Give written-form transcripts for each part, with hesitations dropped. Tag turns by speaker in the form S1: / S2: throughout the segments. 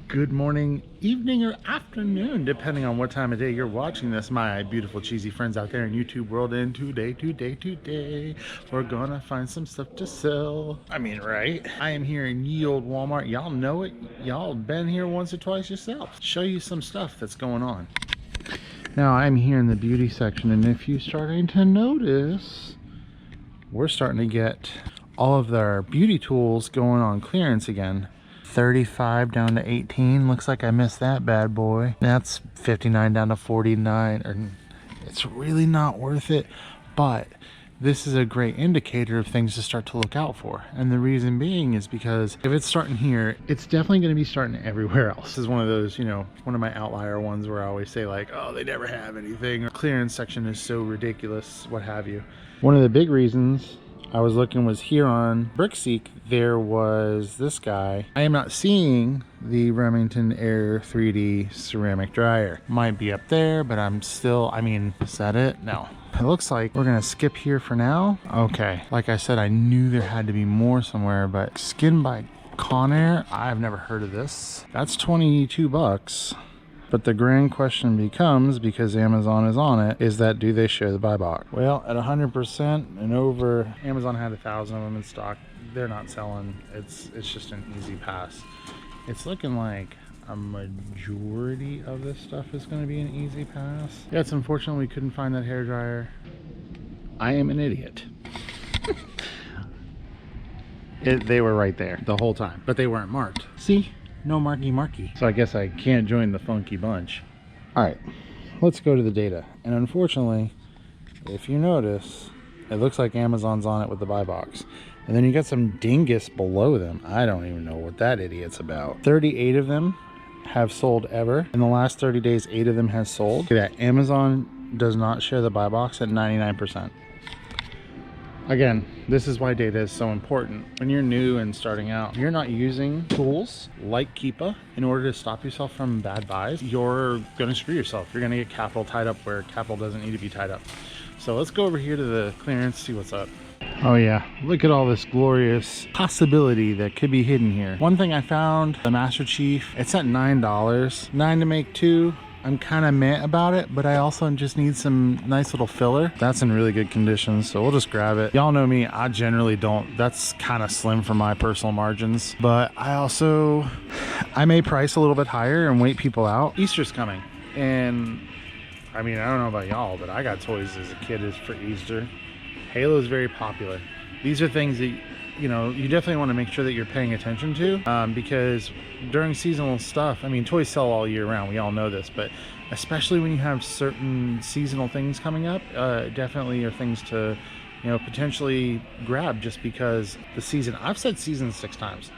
S1: Good morning, evening, or afternoon, depending on what time of day you're watching this, my beautiful cheesy friends out there in YouTube world. And today, we're gonna find some stuff to sell. I mean, right? I am here in ye old Walmart. Y'all know it. Y'all been here once or twice yourself. Show you some stuff that's going on. Now, I'm here in the beauty section, and if you're starting to notice, we're starting to get all of our beauty tools going on clearance again. 35 down to 18. Looks like I missed that bad boy. That's 59 down to 49. It's really not worth it, but this is a great indicator of things to start to look out for. And the reason being is because if it's starting here, it's definitely going to be starting everywhere else. This is one of those, you know, one of my outlier ones where I always say like, oh, they never have anything, or clearance section is so ridiculous, what have you. One of the big reasons I was looking was here on BrickSeek. There was this guy. I am not seeing the Remington Air 3D ceramic dryer. Might be up there, but I'm still, I mean, is that it? No. It looks like we're gonna skip here for now. Okay, like I said, I knew there had to be more somewhere, but Skin by Conair, I've never heard of this. That's 22 bucks. But the grand question becomes, because Amazon is on it, is that do they show the buy box? Well, at 100% and over, Amazon had 1,000 of them in stock. They're not selling. It's just an easy pass. It's looking like a majority of this stuff is going to be an easy pass. Yeah, it's unfortunate we couldn't find that hairdryer. I am an idiot. They were right there the whole time, but they weren't marked. See? No marky. So I guess I can't join the funky bunch. All right, let's go to the data. And unfortunately, if you notice, it looks like Amazon's on it with the buy box. And then you got some dingus below them. I don't even know what that idiot's about. 38 of them have sold ever. In the last 30 days, 8 of them has sold. Look at that, Amazon does not share the buy box at 99%. Again, this is why data is so important. When you're new and starting out, you're not using tools like Keepa in order to stop yourself from bad buys. You're gonna screw yourself. You're gonna get capital tied up where capital doesn't need to be tied up. So let's go over here to the clearance, see what's up. Oh yeah, look at all this glorious possibility that could be hidden here. One thing I found, the Master Chief, it's at $9. $9 to make 2. I'm kind of meh about it, but I also just need some nice little filler. That's in really good condition, so we'll just grab it. Y'all know me, I generally don't. That's kind of slim for my personal margins, but I may price a little bit higher and wait people out. Easter's coming, and I mean, I don't know about y'all, but I got toys as a kid for Easter. Halo is very popular. These are things that, you know, you definitely want to make sure that you're paying attention to, because during seasonal stuff, I mean, toys sell all year round, we all know this, but especially when you have certain seasonal things coming up, definitely are things to, you know, potentially grab just because the season, I've said season 6 times.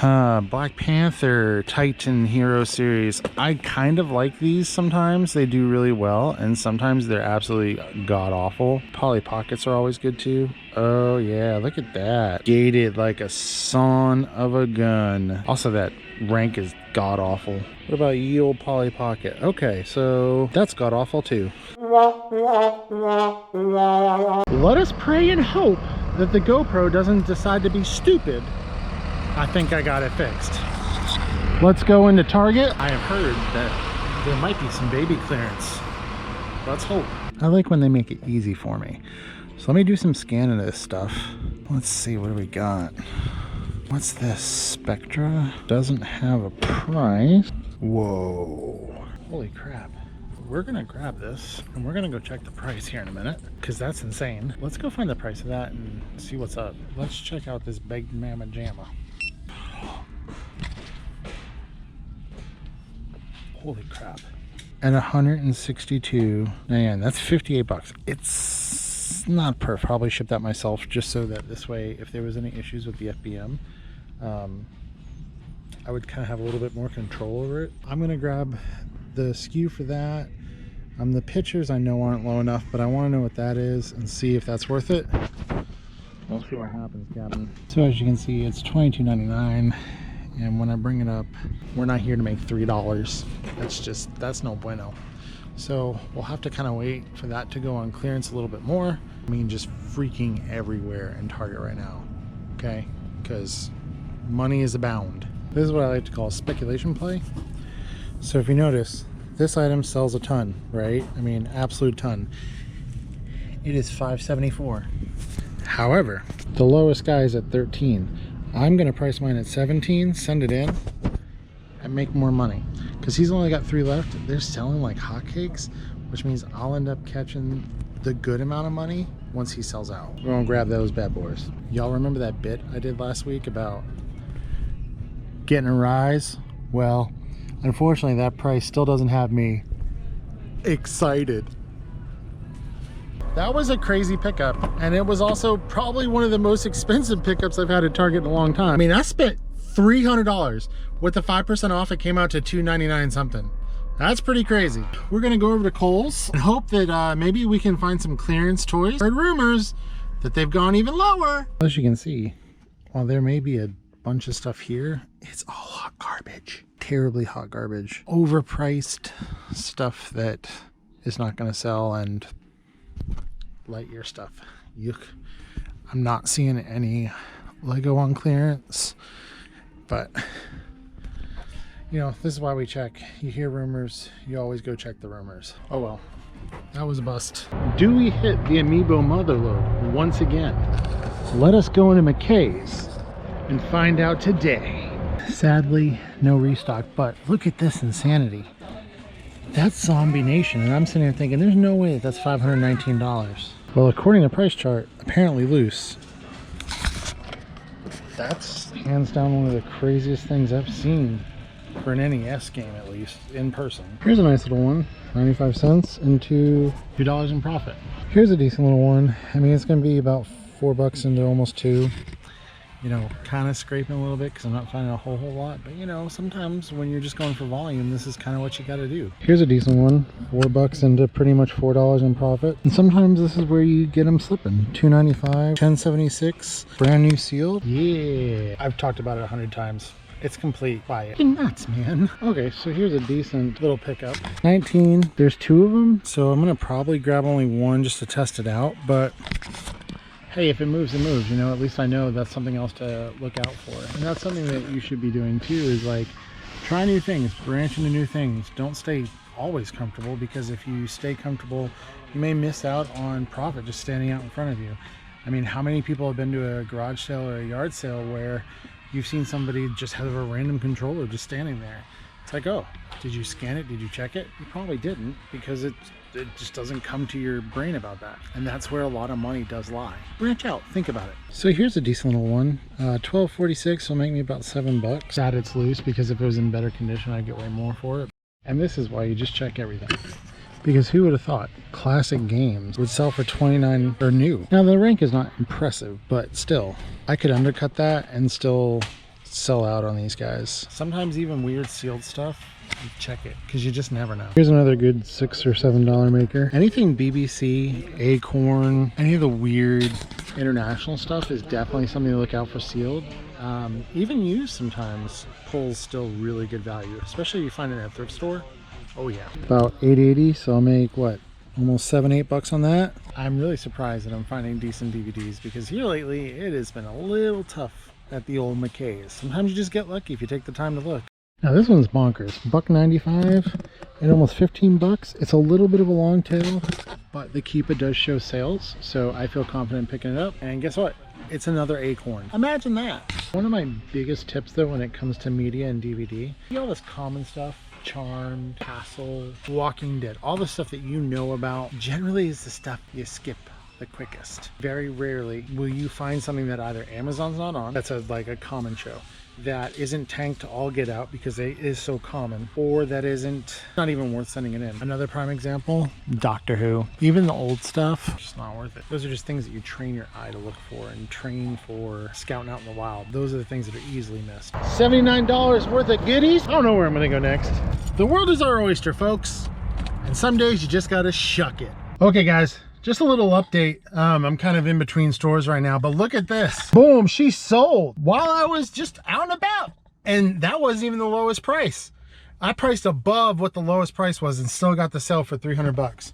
S1: Black Panther Titan Hero series. I kind of like these sometimes. They do really well, and sometimes they're absolutely god-awful. Polly Pockets are always good too. Oh yeah, look at that. Gated like a son of a gun. Also, that rank is god-awful. What about ye old Polly Pocket? Okay, so that's god-awful too. Let us pray and hope that the GoPro doesn't decide to be stupid. I think I got it fixed. Let's go into Target. I have heard that there might be some baby clearance. Let's hope. I like when they make it easy for me. So let me do some scanning of this stuff. Let's see, what do we got? What's this? Spectra doesn't have a price. Whoa. Holy crap. We're gonna grab this and we're gonna go check the price here in a minute, because that's insane. Let's go find the price of that and see what's up. Let's check out this Big Mama Jamma. Holy crap. At 162, man, that's 58 bucks. It's not perfect. Probably ship that myself just so that this way, if there was any issues with the FBM, I would kind of have a little bit more control over it. I'm gonna grab the SKU for that. The pictures I know aren't low enough, but I want to know what that is and see if that's worth it. We'll see what happens, Captain. So as you can see, it's $22.99. And when I bring it up, we're not here to make $3. That's no bueno. So we'll have to kind of wait for that to go on clearance a little bit more. I mean, just freaking everywhere in Target right now, okay? Because money is abound. This is what I like to call a speculation play. So if you notice, this item sells a ton, right? I mean, absolute ton. It is $5.74. However, the lowest guy is at 13. I'm gonna price mine at 17, send it in, and make more money. Because he's only got 3 left. They're selling like hotcakes, which means I'll end up catching the good amount of money once he sells out. We're gonna grab those bad boys. Y'all remember that bit I did last week about getting a rise? Well, unfortunately that price still doesn't have me excited. That was a crazy pickup, and it was also probably one of the most expensive pickups I've had at Target in a long time. I mean, I spent $300. With the 5% off, it came out to $2.99 something. That's pretty crazy. We're gonna go over to Kohl's and hope that maybe we can find some clearance toys. Heard rumors that they've gone even lower. As you can see, while there may be a bunch of stuff here, it's all hot garbage. Terribly hot garbage. Overpriced stuff that is not gonna sell, and Lightyear stuff. Yuck. I'm not seeing any Lego on clearance, but you know, this is why we check. You hear rumors, you always go check the rumors. Oh well, that was a bust. Do we hit the Amiibo motherlode once again? Let us go into McKay's and find out today. Sadly, no restock, but look at this insanity. That's Zombie Nation, and I'm sitting here thinking, there's no way that's $519. Well, according to price chart, apparently loose. That's hands down one of the craziest things I've seen for an NES game, at least in person. Here's a nice little one, 95 cents into $2 in profit. Here's a decent little one. I mean, it's gonna be about $4 into almost 2. You know, kind of scraping a little bit because I'm not finding a whole lot, but you know, sometimes when you're just going for volume, this is kind of what you got to do. Here's a decent one, $4 into pretty much $4 in profit. And sometimes this is where you get them slipping. $2.95, $10.76, brand new sealed. Yeah, I've talked about it 100 times. It's complete. Buy it. You're nuts, man. Okay, so here's a decent little pickup. 19. There's 2 of them, so I'm gonna probably grab only one just to test it out, but hey, if it moves, it moves, you know. At least I know that's something else to look out for. And that's something that you should be doing too, is like try new things, branch into new things. Don't stay always comfortable, because if you stay comfortable, you may miss out on profit just standing out in front of you. I mean, how many people have been to a garage sale or a yard sale where you've seen somebody just have a random controller just standing there? It's like, oh, did you scan it? Did you check it? You probably didn't, because it just doesn't come to your brain about that. And that's where a lot of money does lie. Branch out, think about it. So here's a decent little one. $12.46 will make me about $7. Sad it's loose, because if it was in better condition, I'd get way more for it. And this is why you just check everything. Because who would have thought classic games would sell for $29 or new? Now the rank is not impressive, but still, I could undercut that and still sell out on these guys. Sometimes even weird sealed stuff, you check it, because you just never know. Here's another good $6 or $7 maker. Anything BBC, Acorn, any of the weird international stuff is definitely something to look out for sealed. Even used sometimes pulls still really good value, especially if you find it at a thrift store. Oh yeah. About $8.80, so I'll make what, almost $7-8 on that. I'm really surprised that I'm finding decent DVDs, because here lately it has been a little tough at the old McKay's. Sometimes you just get lucky if you take the time to look. Now this one's bonkers. $1.95 and almost $15. It's a little bit of a long tail, but the Keepa does show sales, so I feel confident picking it up. And guess what? It's another Acorn. Imagine that. One of my biggest tips though when it comes to media and DVD, see all this common stuff, Charmed, Castle, Walking Dead, all the stuff that you know about, generally is the stuff you skip the quickest. Very rarely will you find something that either Amazon's not on, that's like a common show, that isn't tanked to all get out because it is so common, or that isn't not even worth sending it in. Another prime example, Doctor Who. Even the old stuff, just not worth it. Those are just things that you train your eye to look for and train for scouting out in the wild. Those are the things that are easily missed. $79 worth of goodies. I don't know where I'm gonna go next. The world is our oyster, folks, and some days you just gotta shuck it. Okay guys, just a little update. I'm kind of in between stores right now, but look at this. Boom, she sold while I was just out and about. And that wasn't even the lowest price. I priced above what the lowest price was and still got the sale for $300.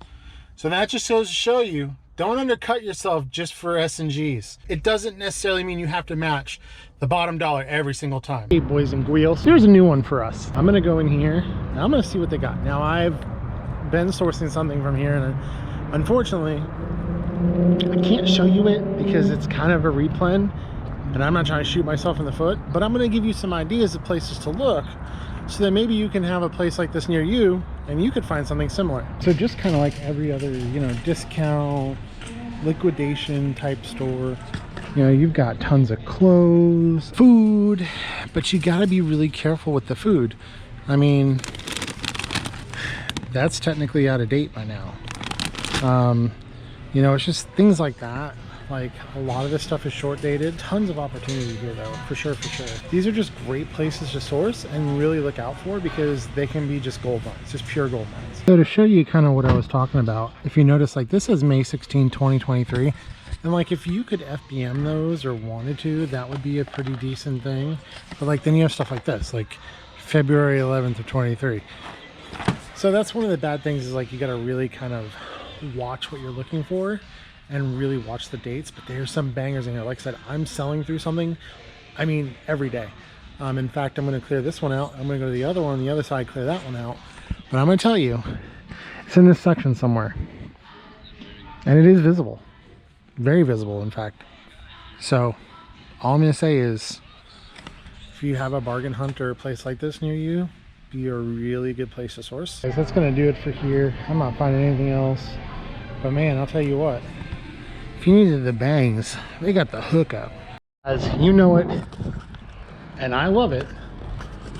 S1: So that just goes to show you, don't undercut yourself just for S&Gs. It doesn't necessarily mean you have to match the bottom dollar every single time. Hey boys and girls, here's a new one for us. I'm gonna go in here and I'm gonna see what they got. Now I've been sourcing something from here, and unfortunately I can't show you it because it's kind of a replen and I'm not trying to shoot myself in the foot, but I'm gonna give you some ideas of places to look so that maybe you can have a place like this near you and you could find something similar. So just kind of like every other, you know, discount, liquidation type store, you know, you've got tons of clothes, food, but you got to be really careful with the food. I mean, that's technically out of date by now. You know, it's just things like that. Like a lot of this stuff is short dated. Tons of opportunity here though, for sure, for sure. These are just great places to source and really look out for because they can be just gold mines, just pure gold mines. So to show you kind of what I was talking about, if you notice, like this is May 16, 2023. And like if you could FBM those or wanted to, that would be a pretty decent thing. But like then you have stuff like this, like February 11th of 23. So that's one of the bad things, is like you got to really kind of watch what you're looking for and really watch the dates. But there's some bangers in here. Like I said, I'm selling through something, I mean, every day. In fact, I'm going to clear this one out. I'm going to go to the other one on the other side, clear that one out. But I'm going to tell you, it's in this section somewhere. And it is visible. Very visible, in fact. So all I'm going to say is, if you have a bargain hunt or a place like this near you, be a really good place to source. So that's going to do it for here. I'm not finding anything else. But man, I'll tell you what, if you needed the bangs, they got the hookup. As you know it, and I love it,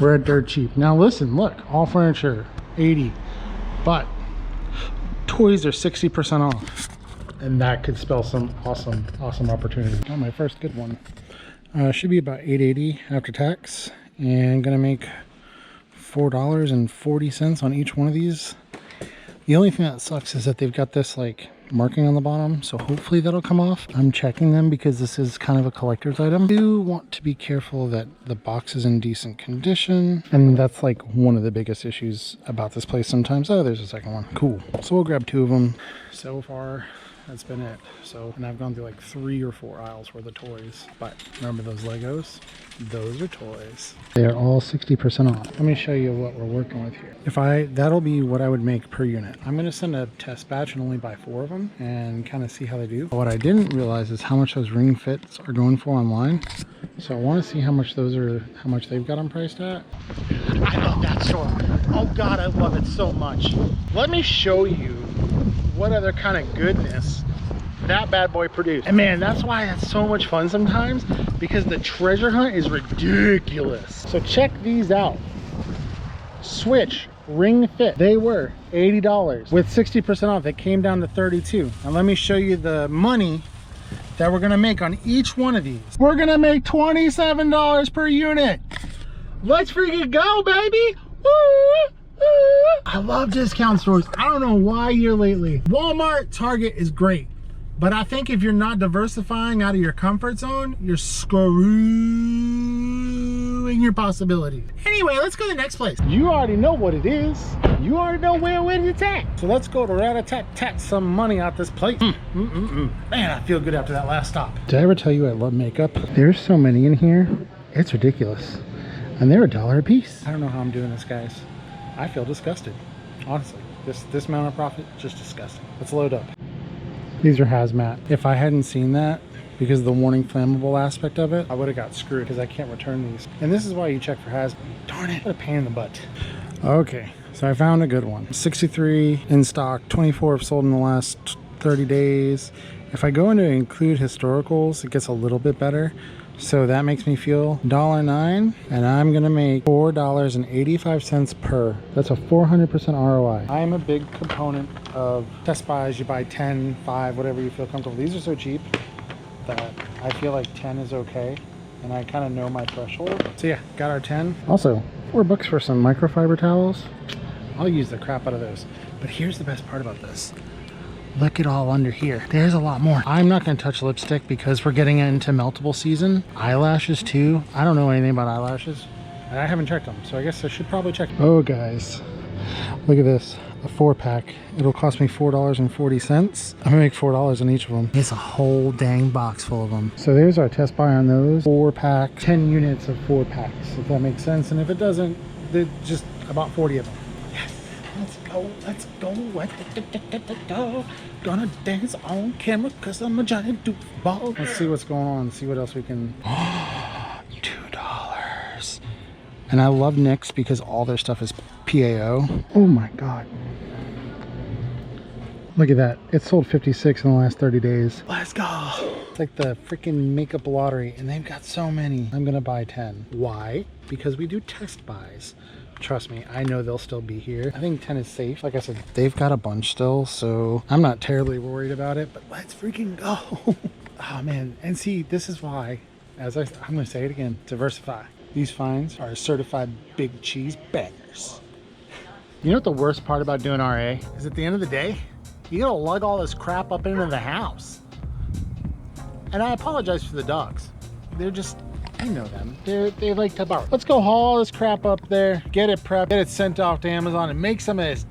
S1: we're at dirt cheap. Now listen, look, all furniture, 80, but toys are 60% off. And that could spell some awesome opportunity. Got my first good one. Should be about $8.80 after tax, and gonna make $4.40 on each one of these. The only thing that sucks is that they've got this like marking on the bottom, so hopefully that'll come off. I'm checking them because this is kind of a collector's item. I do want to be careful that the box is in decent condition, and that's like one of the biggest issues about this place sometimes. Oh, there's a second one. Cool. So we'll grab 2 of them. So far that's been it. So, and I've gone through like 3 or 4 aisles worth of toys. But remember those Legos? Those are toys. They're all 60% off. Let me show you what we're working with here. That'll be what I would make per unit. I'm gonna send a test batch and only buy 4 of them and kind of see how they do. What I didn't realize is how much those ring fits are going for online. So I want to see how much they've got them priced at. I love that store. Oh God, I love it so much. Let me show you what other kind of goodness that bad boy produced. And man, that's why it's so much fun sometimes, because the treasure hunt is ridiculous. So check these out. Switch ring fit. They were $80 with 60% off. They came down to $32. And let me show you the money that we're gonna make on each one of these. We're gonna make $27 per unit. Let's freaking go, baby. Woo! I love discount stores. I don't know why here lately. Walmart, Target is great, but I think if you're not diversifying out of your comfort zone, you're screwing your possibilities. Anyway, let's go to the next place. You already know what it is. You already know where it's at. So let's go to rat-a-tat-tat some money out this place. Man, I feel good after that last stop. Did I ever tell you I love makeup? There's so many in here. It's ridiculous. And they're $1 a piece. I don't know how I'm doing this, guys. I feel disgusted, honestly. This amount of profit, just disgusting. Let's load up. These are hazmat. If I hadn't seen that, because of the warning flammable aspect of it, I would have got screwed because I can't return these. And this is why you check for hazmat. Darn it, what a pain in the butt. Okay, so I found a good one. 63 in stock, 24 have sold in the last 30 days. If I go into include historicals, it gets a little bit better. So that makes me feel $1.09, and I'm gonna make $4.85 per. That's a 400% ROI. I am a big component of test buys. You buy 10, 5, whatever you feel comfortable. These are so cheap that I feel like 10 is okay, and I kind of know my threshold. So yeah, got our 10. Also, $4 for some microfiber towels. I'll use the crap out of those. But here's the best part about this. Look at all under here. There's a lot more. I'm not going to touch lipstick because we're getting into meltable season. Eyelashes too. I don't know anything about eyelashes. I haven't checked them, so I guess I should probably check them. Oh guys, look at this. a 4-pack. It'll cost me $4.40. I'm gonna make $4 on each of them. It's a whole dang box full of them. So there's our test buy on those. 4-pack, 10 units of 4-packs, if that makes sense. And if it doesn't, they're just about 40 of them. Yes, let's go, let's go. Gonna dance on camera because I'm a giant doofball. Let's see what's going on, see what else we can. $2. And I love NYX because all their stuff is PAO. Oh my God. Look at that. It sold 56 in the last 30 days. Let's go. It's like the freaking makeup lottery, and they've got so many. I'm gonna buy 10. Why? Because we do test buys. Trust me, I know they'll still be here. I think 10 is safe. Like I said, they've got a bunch still, so I'm not terribly worried about it, but let's freaking go. Oh man, and see, this is why, I'm gonna say it again, diversify. These finds are certified big cheese bangers. You know what the worst part about doing RA is? At the end of the day, you gotta lug all this crap up into the house. And I apologize for the dogs. They're just, I know them. They like to bark. Let's go haul all this crap up there, get it prepped, get it sent off to Amazon, and make some of this,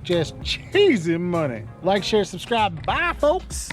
S1: just cheesy money. Like, share, subscribe. Bye, folks.